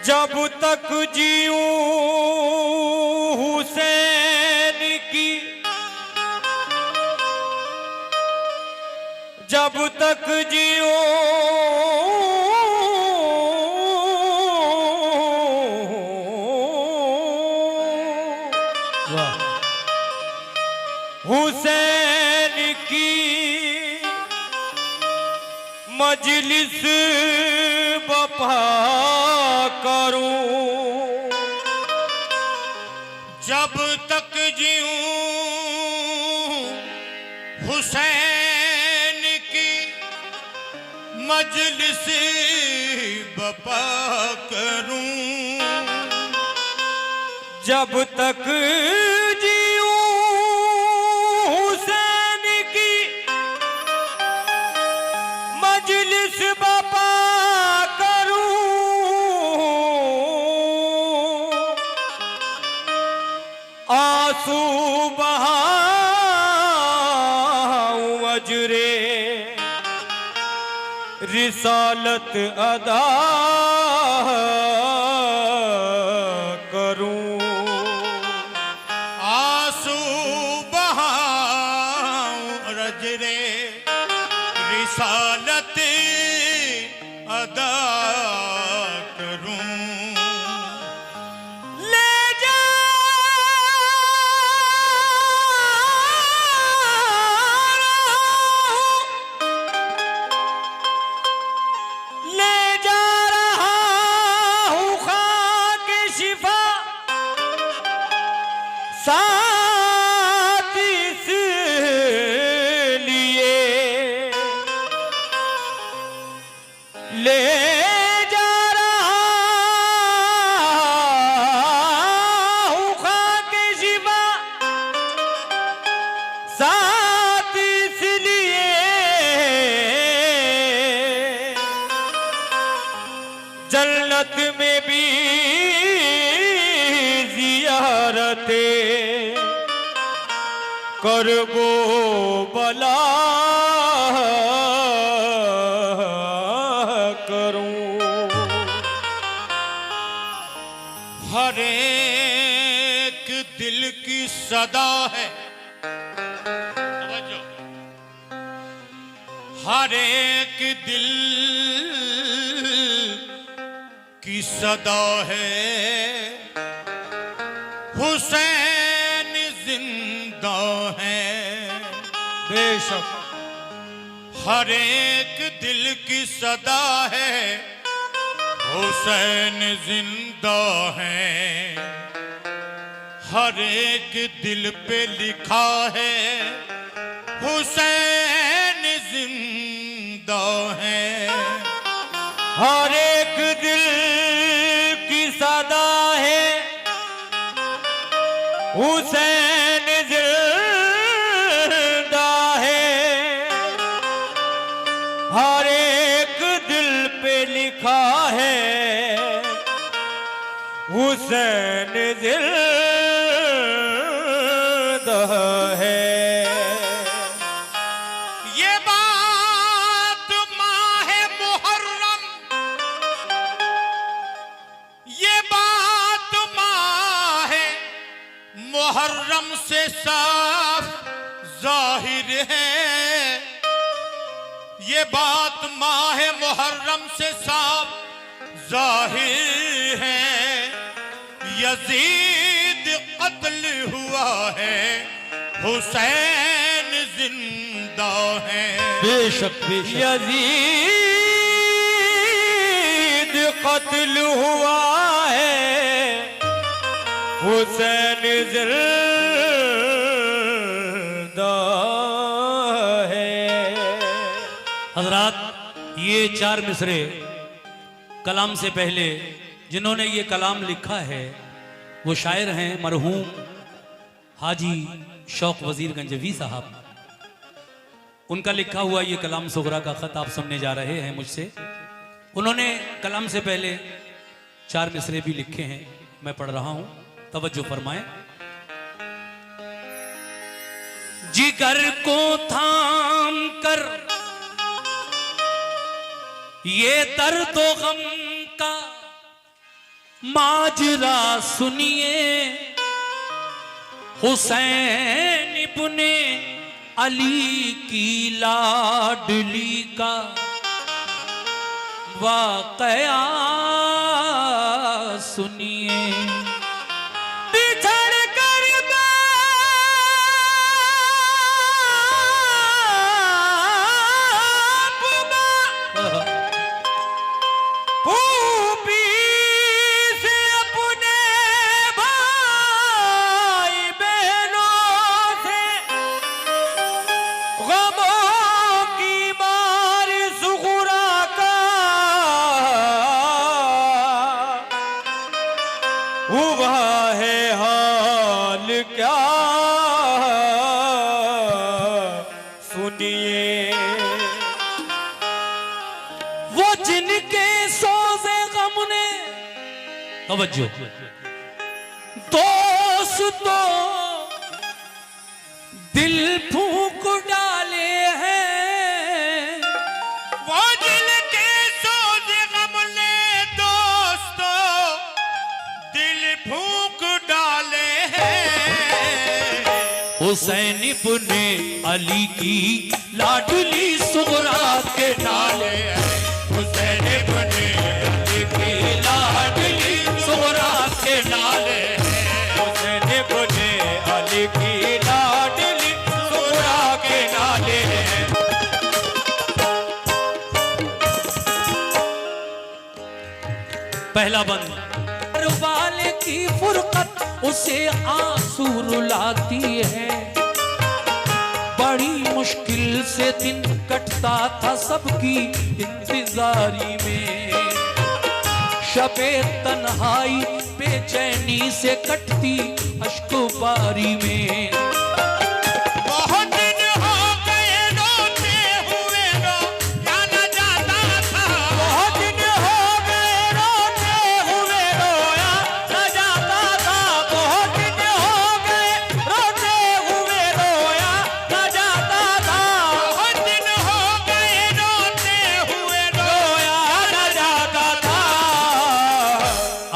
जब तक जीऊं हुसैन की, जब तक जीऊं हुसैन की मजलिस बपा करूं। जब तक जीऊं हुसैन की मजलिस बपा करूं। जब तक जीऊं हुसैन की मजलिस बपा करूं। आंसू बहाऊं अजरे रिसालत अदा करूं। आंसू बहाऊं अजरे रिसालत अदा करूं। साथ इसलिए ले जा रहा हूँ खाके शिफा, साथ इसलिए जन्नत में भी जियारते करबो बला करूं। हर एक दिल की सदा है, हर एक दिल की सदा है। हुसैन जिंदा है बेशक, हर एक दिल की सदा है। हुसैन जिंदा है हर एक दिल पे लिखा है। हुसैन जिंदा है हर एक दिल की सदा है। हुसैन जिंदा है हर एक दिल पे लिखा है। हुसैन जिंदा है। ये बात माहे मुहर्रम, ये बात माहे मुहर्रम से साफ जाहिर है। ये बात माहे मुहर्रम से साफ जाहिर है। यजीद कत्ल हुआ है, हुसैन जिंदा है। बेशक बेशक, यजीद कत्ल हुआ है, हुसैन जिंदा है। हजरात, ये चार मिसरे कलाम से पहले जिन्होंने ये कलाम लिखा है वो शायर हैं मरहूम हाजी शौक वजीर गंजवी साहब। उनका लिखा हुआ ये कलाम सुगरा का खत आप सुनने जा रहे हैं मुझसे। उन्होंने कलाम से पहले चार मिसरे भी लिखे हैं, मैं पढ़ रहा हूं, तवज्जो फरमाएं। जिगर को थाम कर ये दर्द गम का माजरा सुनिए हुसैन इब्ने अली की लाडली का वाकया सुनिए। बिछड़ कर खूबी से अपने भाई बहनों से गमों की मार सुगुरा का हुआ है हाल क्या सुनिए। वो जिनके सोज़े गम ने तवज्जो दोस्तों दिल फूंक डाले हैं। वो जिनके सोज़े गम ने दोस्तों दिल फूंक डाले हैं। हुसैन इब्ने अली की लाडली सुगरा के नाले हुसैन इब्ने अली की लाडली सुगरा के नाले हुसैन इब्ने अली की लाडली सुगरा के नाले हैं। पहला बंद वाले की फुरकत उसे आंसू रुलाती है। बड़ी मुश्किल से दिन कटता था सबकी इंतजारी में। शबे तन्हाई बेचैनी से कटती अश्कबारी में। बहुत दिन हो गए रोते हुए रो जाना जाता था। बहुत दिन हो गए रोते हुए रोया न जाता था। बहुत दिन हो गए रोते हुए रोया न जाता था। बहुत दिन हो गए रोते हुए रोया न जाता था।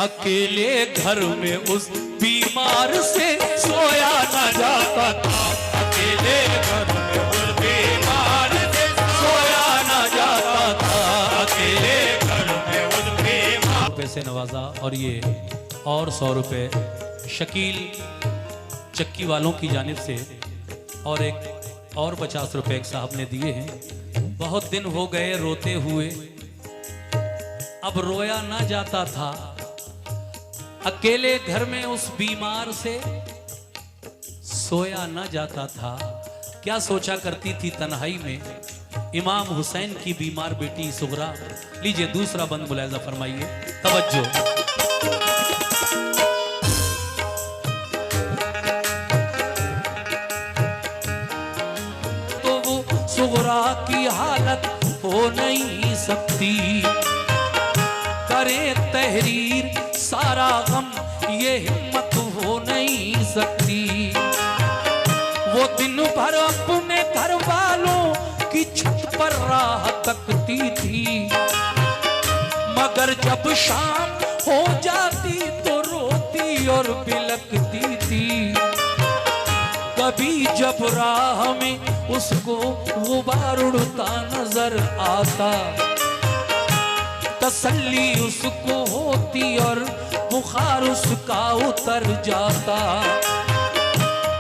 अकेले घर में उस बीमार से सोया न जाता था। अकेले घर में उस बीमार से सोया न जाता था। अकेले घर में उस बीमार पैसे नवाजा। और ये और 100 रुपए शकील चक्की वालों की जानिब से और एक और 50 रुपए एक साहब ने दिए हैं। बहुत दिन हो गए रोते हुए अब रोया ना जाता था। अकेले घर में उस बीमार से सोया ना जाता था। क्या सोचा करती थी तन्हाई में इमाम हुसैन की बीमार बेटी सुगरा। लीजिए दूसरा बंद मुलायजा फरमाइए, तवज्जो। तो वो सुगरा की हालत हो नहीं सकती। करे तहरीर सारा गम ये हिम्मत हो नहीं सकती। वो दिन भर अपने घर वालों की छत पर राह तकती थी। मगर जब शाम हो जाती तो रोती और बिलकती थी। कभी जब राह में उसको गुबार उड़ता नजर आता तसल्ली उसको होती और बुखार उसका उतर जाता।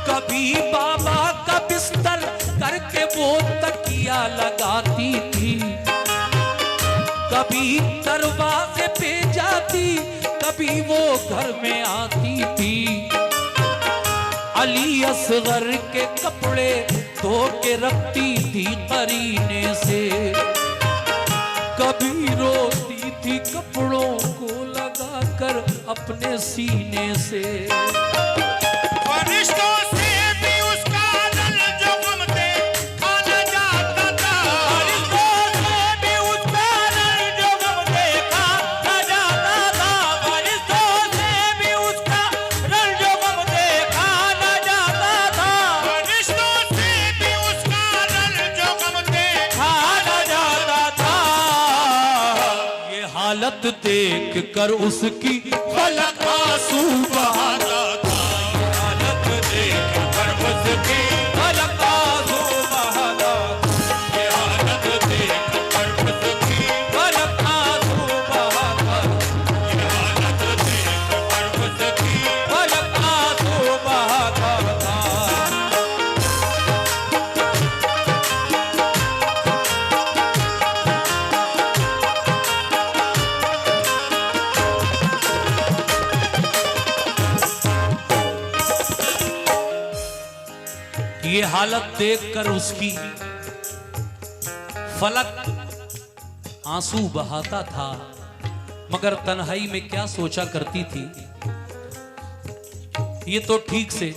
कभी बाबा का बिस्तर करके वो तकिया लगाती थी। कभी दरवाजे पे जाती कभी वो घर में आती थी। अली असगर के कपड़े धो के रखती थी करीने से। कभी रोती थी कपड़ों को लगाकर अपने सीने से। फरिश्तों से भी उसका दिल जो गम देखा न जाता था। फरिश्तों से भी उसका दिल जो गम देखा न जाता था। फरिश्तों से भी उसका दिल जो गम देखा न जाता था। फरिश्तों से भी उसका दिल जो गम देखा हालत हालत देख कर उसकी फलक आंसू बहाता था। हालत देख कर उसकी फलक आंसू बहाता था। ये हालत देख कर उसकी फलक आंसू बहाता था। ये हालत देख कर उसकी फलक आंसू बहाता था। ये हालत देखकर उसकी फलक आंसू बहाता था, मगर तन्हाई में क्या सोचा करती थी, ये तो ठीक से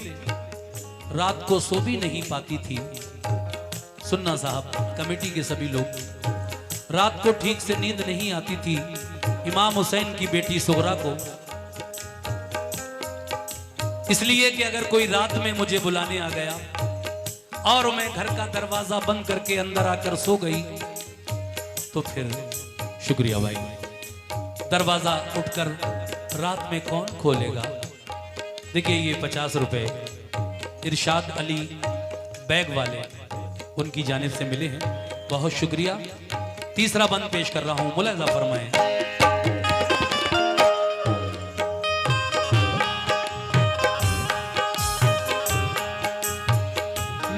रात को सो भी नहीं पाती थी। सुनना साहब, कमेटी के सभी लोग, रात को ठीक से नींद नहीं आती थी इमाम हुसैन की बेटी सुगरा को, इसलिए कि अगर कोई रात में मुझे बुलाने आ गया और मैं घर का दरवाजा बंद करके अंदर आकर सो गई तो फिर शुक्रिया भाई, दरवाजा उठकर रात में कौन खोलेगा। देखिए ये 50 रुपए इरशाद अली बैग वाले उनकी जानिब से मिले हैं, बहुत शुक्रिया। तीसरा बंद पेश कर रहा हूं, मुलाजा फरमाएं।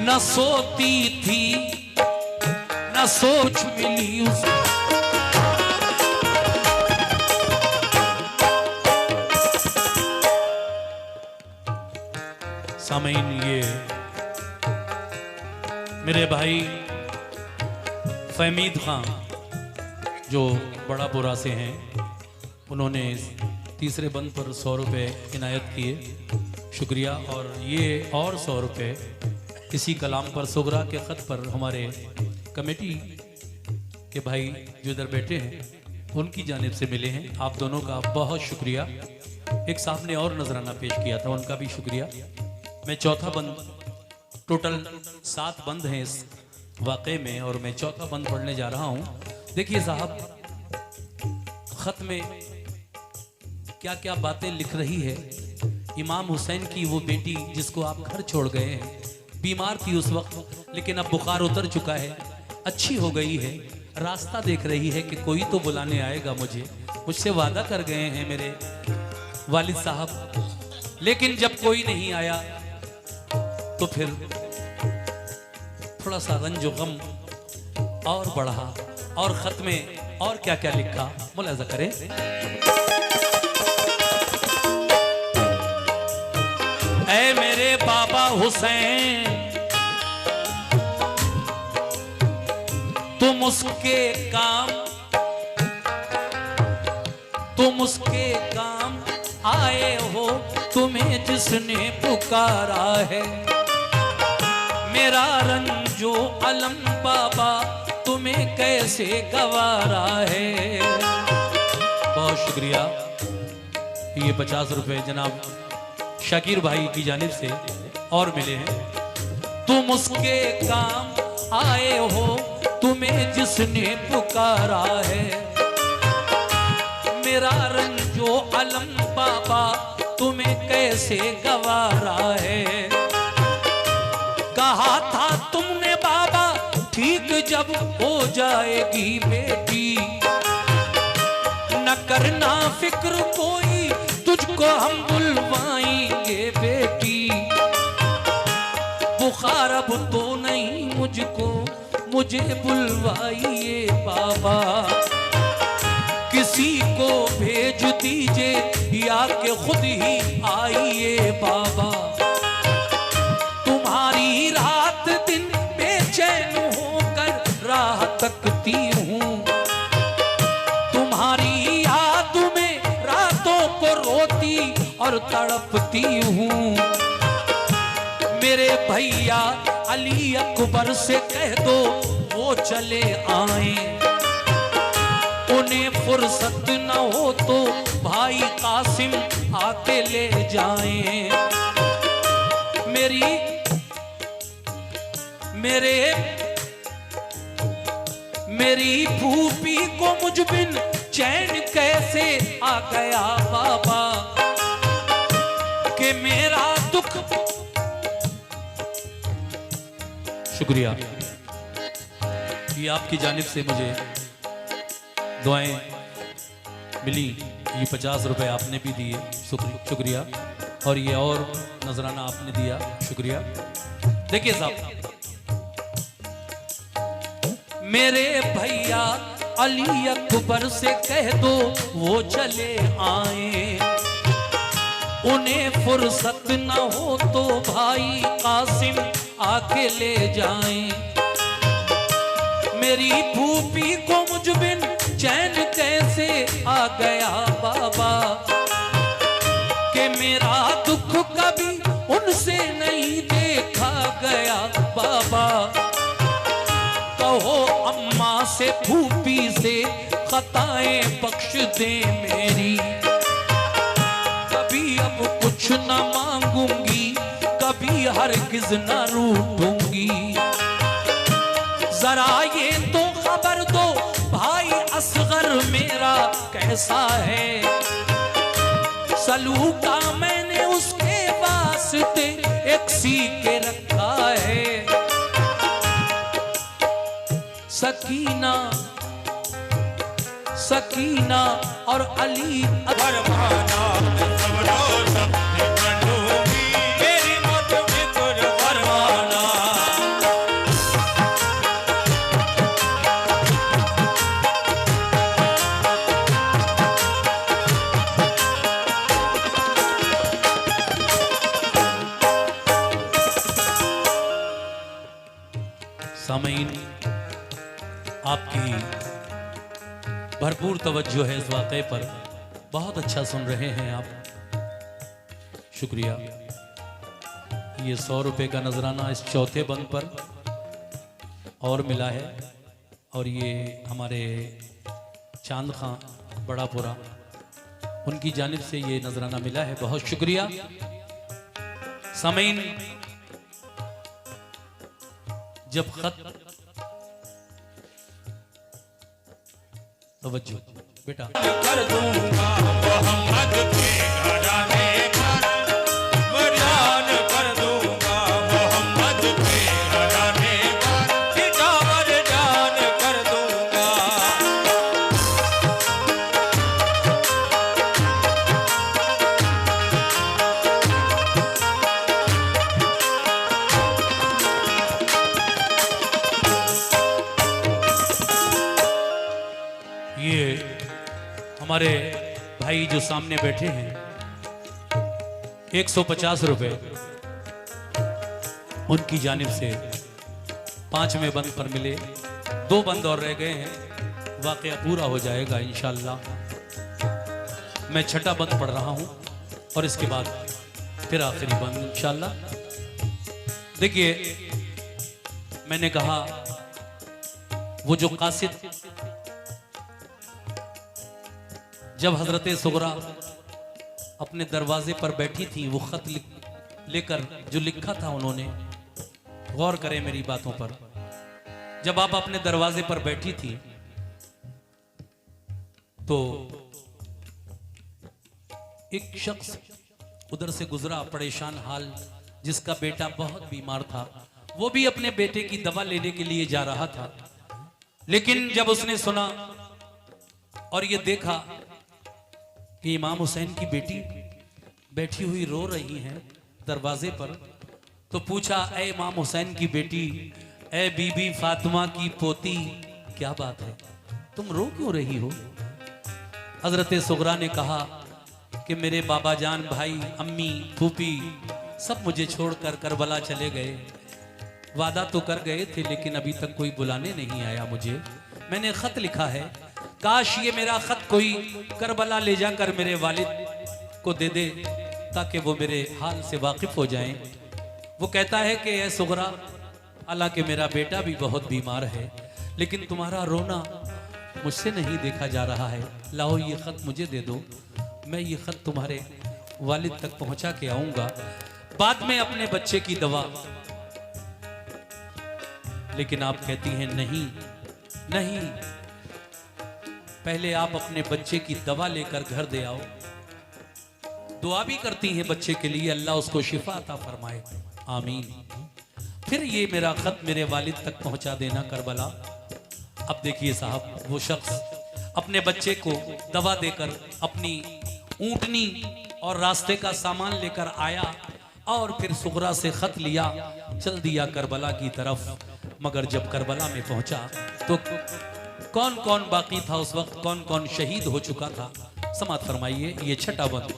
न सोती थी न सोच मिली उस सामीन, ये मेरे भाई फहमीद खान जो बड़ा बुरा से हैं, उन्होंने तीसरे बंद पर 100 रुपये इनायत किए, शुक्रिया। और ये और 100 रुपये इसी कलाम पर सुगरा के ख़त पर हमारे कमेटी के भाई जो इधर बैठे हैं उनकी जानिब से मिले हैं। आप दोनों का बहुत शुक्रिया। एक साहब ने और नजराना पेश किया था, उनका भी शुक्रिया। मैं चौथा बंद, टोटल 7 बंद हैं इस वाक़े में और मैं चौथा बंद पढ़ने जा रहा हूँ। देखिए साहब, ख़त में क्या क्या बातें लिख रही है। इमाम हुसैन की वो बेटी जिसको आप घर छोड़ गए हैं, बीमार थी उस वक्त, लेकिन अब बुखार उतर चुका है, अच्छी हो गई है, रास्ता देख रही है कि कोई तो बुलाने आएगा मुझसे वादा कर गए हैं मेरे वालिद साहब, लेकिन जब कोई नहीं आया तो फिर थोड़ा सा रंज गम और बढ़ा। और खत में और क्या क्या लिखा, मुलाजा करें। ऐ मेरे बाबा हुसैन, तुम उसके काम आए हो, तुम्हें जिसने पुकारा है। मेरा रंजो अलम बाबा तुम्हें कैसे गवारा है। बहुत शुक्रिया। ये 50 रुपए जनाब शाकिर भाई की जानिब से और मिले हैं। तुम उसके काम आए हो, तुम्हें जिसने पुकारा है। मेरा रंजो अलम बाबा तुम्हें कैसे गवारा है। कहा था तुमने बाबा ठीक जब हो जाएगी बेटी, न करना फिक्र कोई तुझको हम बुलवाएंगे बेटी। बुखार अब तो नहीं मुझको, मुझे बुलवाइए बाबा। किसी को भेज दीजिए या कि खुद ही आइए बाबा। तुम्हारी रात दिन बेचैन होकर राह तकती हूँ। तुम्हारी याद में रातों को रोती और तड़पती हूँ। मेरे भैया अली अकबर से कह दो वो चले आए। उन्हें फुर्सत न हो तो भाई कासिम आके ले जाएं। मेरी फूफी को मुझ बिन चैन कैसे आ गया बाबा कि मेरा दुख। शुक्रिया, ये आपकी जानिब से मुझे दुआएं मिली। ये 50 रुपए आपने भी दिए, शुक्रिया। और ये और नजराना आपने दिया, शुक्रिया। देखिए साहब, मेरे भैया अली अकबर से कह दो वो चले आए, उन्हें फुर्सत न हो तो भाई कासिम आके ले जाएं। मेरी फूफी को मुझ बिन चैन कैसे आ गया बाबा कि मेरा दुख कभी उनसे नहीं देखा गया बाबा। कहो अम्मा से फूफी से खताएं बख्श दे मेरी, कभी अब कुछ न मांगूंगी, कभी हरगिज न रूठूंगी। जरा ये तो खबर दो भाई असगर मेरा कैसा है, सलूका मैंने उसके वास्ते एक सी के रखा है। सकीना सकीना और अली फरमाना सबरो सबने बनूंगी, मेरी मौत में तुझ फरमाना। सामीन, आपकी भरपूर तवज्जो है इस वाक़े पर, बहुत अच्छा सुन रहे हैं आप, शुक्रिया। ये 100 रुपए का नजराना इस चौथे बंद पर और मिला है, और ये हमारे चांद खां बड़ापुरा, उनकी जानिब से ये नजराना मिला है, बहुत शुक्रिया। सामीन, जब खत तवज्जो बेटा कर दूंगा मोहम्मद के घराने पर बयान कर दूंगा मोहम्मद के घराने पर खिजावर जान कर दूंगा। ये हमारे भाई जो सामने बैठे हैं, 150 रुपए उनकी जानिब से 5वें बंद पर मिले। 2 बंद और रह गए हैं, वाकया पूरा हो जाएगा इंशाअल्लाह। मैं छठा बंद पढ़ रहा हूं और इसके बाद फिर आखिरी बंद इंशाअल्लाह। देखिए, मैंने कहा वो जो कासिद जब हजरत सुगरा अपने दरवाजे पर बैठी थी, वो खत लेकर जो लिखा था उन्होंने, गौर करें मेरी बातों पर। जब आप अपने दरवाजे पर बैठी थी तो एक शख्स उधर से गुजरा, परेशान हाल, जिसका बेटा बहुत बीमार था। वो भी अपने बेटे की दवा लेने के लिए जा रहा था, लेकिन जब उसने सुना और ये देखा कि इमाम हुसैन की बेटी बैठी हुई रो रही हैं दरवाजे पर, तो पूछा, ए इमाम हुसैन की बेटी, ए बीबी फातिमा की पोती, क्या बात है, तुम रो क्यों रही हो? हजरत सुगरा ने कहा कि मेरे बाबा जान, भाई, अम्मी, फूफी सब मुझे छोड़कर करबला चले गए। वादा तो कर गए थे लेकिन अभी तक कोई बुलाने नहीं आया मुझे। मैंने खत लिखा है, काश ये मेरा खत कोई करबला ले जाकर मेरे वालिद को दे दे ताकि वो मेरे हाल से वाकिफ हो जाएं। वो कहता है कि ए सुगरा, हालांकि मेरा बेटा भी बहुत बीमार है लेकिन तुम्हारा रोना मुझसे नहीं देखा जा रहा है, लाओ ये खत मुझे दे दो, मैं ये खत तुम्हारे वालिद तक पहुंचा के आऊंगा, बाद में अपने बच्चे की दवा। लेकिन आप कहती हैं नहीं नहीं, पहले आप अपने बच्चे की दवा लेकर घर दे आओ। दुआ भी करती हैं बच्चे के लिए, अल्लाह उसको शिफा अता फरमाए, आमीन। फिर ये मेरा खत मेरे वालिद तक पहुंचा देना करबला। अब देखिए साहब, वो शख्स अपने बच्चे को दवा देकर अपनी ऊंटनी और रास्ते का सामान लेकर आया और फिर सुगरा से खत लिया, चल दिया करबला की तरफ। मगर जब करबला में पहुंचा तो कौन कौन बाकी था उस वक्त, कौन कौन शहीद हो चुका था, समाप्त फरमाइए ये छठा बंद।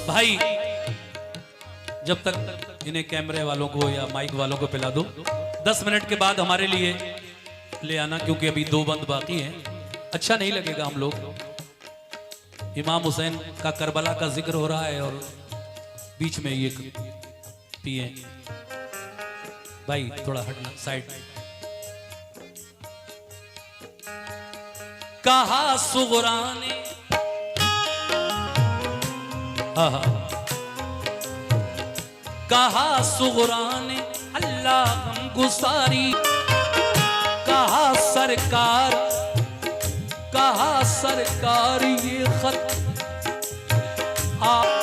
भाई जब तक इन्हें कैमरे वालों को या माइक वालों को पिला दो, 10 मिनट के बाद हमारे लिए ले आना, क्योंकि अभी 2 बंद बाकी हैं। अच्छा नहीं लगेगा हम लोग। इमाम हुसैन का करबला का जिक्र हो रहा है और बीच में ये पिए। भाई थोड़ा हटना साइड। कहा सुगरा ने, कहा सुगरा ने अल्लाह हम गुसारी, कहा सरकार ये खत आप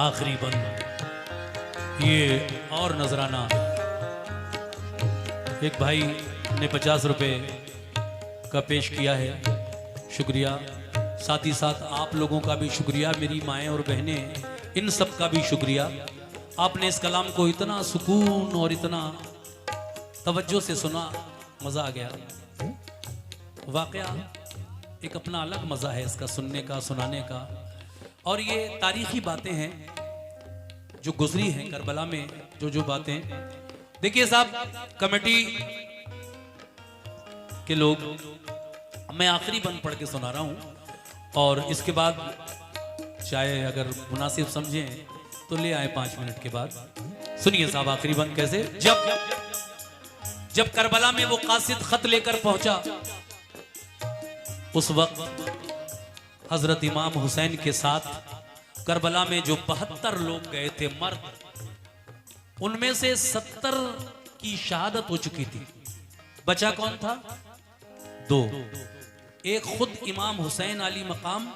आखिरी बंद। ये और नजराना एक भाई ने 50 रुपए का पेश किया है, शुक्रिया। साथ ही साथ आप लोगों का भी शुक्रिया, मेरी माएँ और बहनें, इन सब का भी शुक्रिया। आपने इस कलाम को इतना सुकून और इतना तवज्जो से सुना, मज़ा आ गया। वाकया एक अपना अलग मज़ा है इसका सुनने का, सुनाने का। और ये तारीखी बातें हैं जो गुजरी हैं करबला में, जो बातें। देखिए साहब, कमेटी के लोग, मैं आखिरी बंद पढ़ के सुना रहा हूं और इसके बाद चाहे अगर मुनासिब समझें तो ले आए 5 मिनट के बाद। सुनिए साहब आखिरी बंद कैसे। जब करबला में वो कासिद खत लेकर पहुंचा, उस वक्त हजरत इमाम हुसैन के साथ करबला में जो 72 लोग गए थे मर्द, उनमें से 70 की शहादत हो चुकी थी। बचा कौन था? 2। एक खुद इमाम हुसैन अली मकाम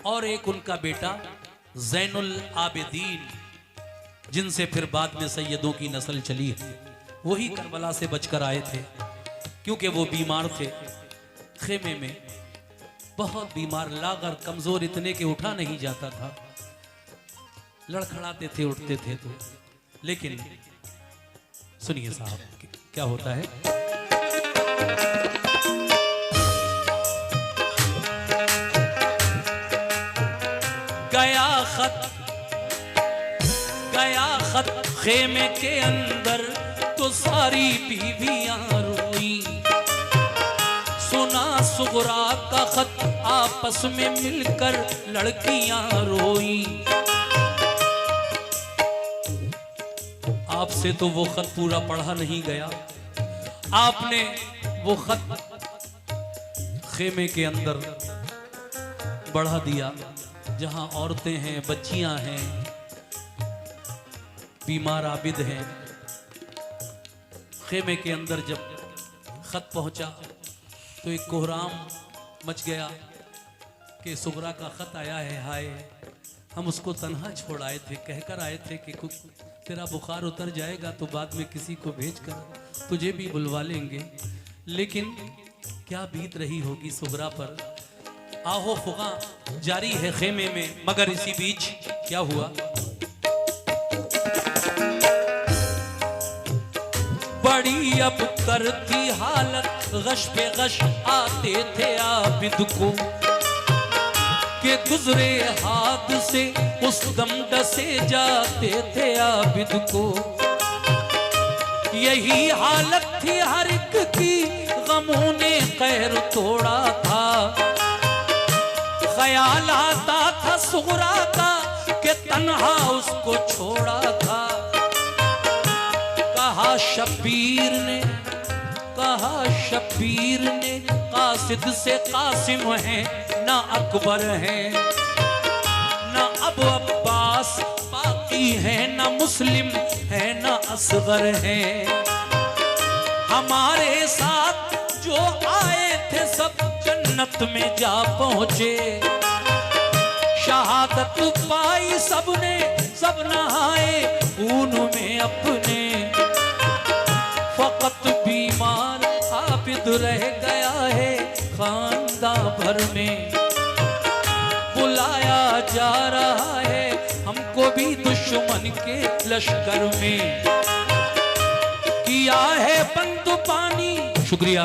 और एक उनका बेटा जैनुल आबिदीन, जिनसे फिर बाद में सैयदों की नस्ल चली है। वही करबला से बचकर आए थे, क्योंकि वो बीमार थे, खेमे में बहुत बीमार, लागर, कमजोर, इतने के उठा नहीं जाता था, लड़खड़ाते थे, उठते थे तो। लेकिन सुनिए साहब क्या होता है। गया खत खेमे के अंदर तो सारी बीवियां रोई, सुना सुगरा का खत आपस में मिलकर लड़कियां रोई। आपसे तो वो खत पूरा पढ़ा नहीं गया, आपने वो खत खेमे के अंदर बढ़ा दिया, जहां औरतें हैं, बच्चियां हैं, बीमार आबिद हैं। खेमे के अंदर जब खत पहुंचा तो एक कोहराम मच गया। कि सुगरा का खत आया है, हाय हम उसको तन्हा छोड़ आए थे, कहकर आए थे कि तेरा बुखार उतर जाएगा तो बाद में किसी को भेजकर तुझे भी बुलवा लेंगे, लेकिन क्या बीत रही होगी सुगरा पर। आहो फुगा जारी है खेमे में, मगर इसी बीच क्या हुआ, बड़ी अब तर थी हालत, गश पे गश आते थे आबिद को, के गुजरे हाथ से उस दम डसे जाते थे आबिद को। यही हालत थी हर एक की, गमों ने कहर तोड़ा था, ख्याल आता था सुगरा का कि तन्हा उसको छोड़ा था। कहा शब्बीर ने कासिद से कासिम है ना अकबर है, ना अब अब्बास बाकी है, ना मुस्लिम है ना असगर है। हमारे साथ जो आए थे सब जन्नत में जा पहुंचे, शहादत पाई सबने, सब नहाए खून में अपने। फकत बीमार आबिद रह गया है खानदान भर में, बुलाया जा रहा है हमको भी दुश्मन के लश्कर में। किया है बंद पानी, शुक्रिया,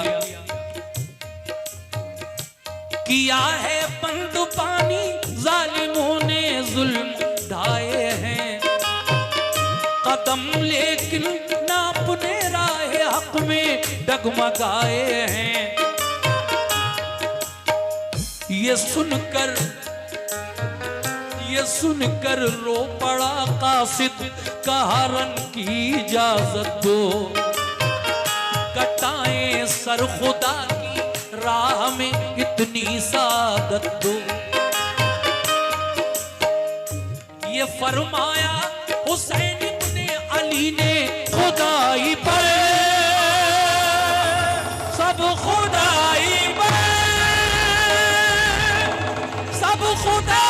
किया है बंद पानी, जालिमों ने जुल्म ढाए हैं कदम, लेकिन ना अपने राह हक में डगमगाए हैं। ये सुनकर रो पड़ा कासिद, कहा रन की इजाजत दो, कटाएं सर खुदा की राह में इतनी सादत दो। ये फरमाया हुसैन इब्ने अली ने, खुदाई पर सब खुदाई पर, सब खुदा